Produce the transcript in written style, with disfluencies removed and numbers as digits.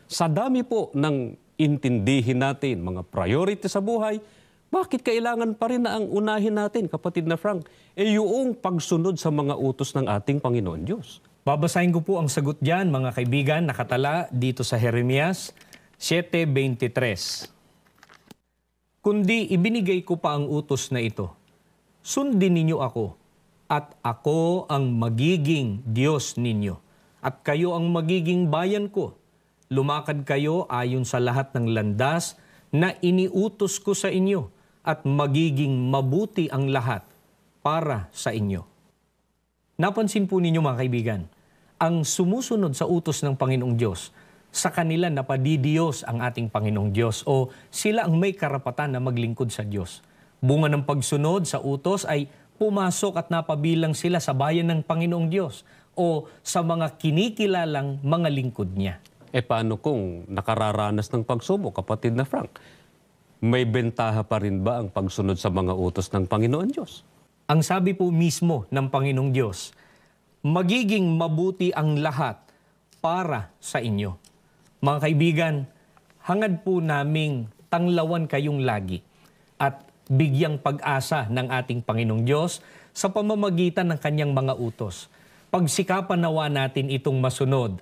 Sa dami po ng intindihin natin, mga priority sa buhay, bakit kailangan pa rin na ang unahin natin, kapatid na Frank, yung pagsunod sa mga utos ng ating Panginoon Diyos? Babasahin ko po ang sagot diyan, mga kaibigan, nakatala dito sa Jeremias 7:23. Kundi ibinigay ko pa ang utos na ito, sundin ninyo ako, at ako ang magiging Diyos ninyo, at kayo ang magiging bayan ko. Lumakad kayo ayon sa lahat ng landas na iniutos ko sa inyo, at magiging mabuti ang lahat para sa inyo. Napansin po ninyo, mga kaibigan, ang sumusunod sa utos ng Panginoong Diyos, sa kanila napadidiyos ang ating Panginoong Diyos o sila ang may karapatan na maglingkod sa Diyos. Bunga ng pagsunod sa utos ay pumasok at napabilang sila sa bayan ng Panginoong Diyos o sa mga kinikilalang mga lingkod niya. Paano kung nakararanas ng pagsubok, kapatid na Frank? May bentaha pa rin ba ang pagsunod sa mga utos ng Panginoon Diyos? Ang sabi po mismo ng Panginoong Diyos, magiging mabuti ang lahat para sa inyo. Mga kaibigan, hangad po naming tanglawan kayong lagi at bigyang pag-asa ng ating Panginoong Diyos sa pamamagitan ng kanyang mga utos. Pagsikapan nawa natin itong masunod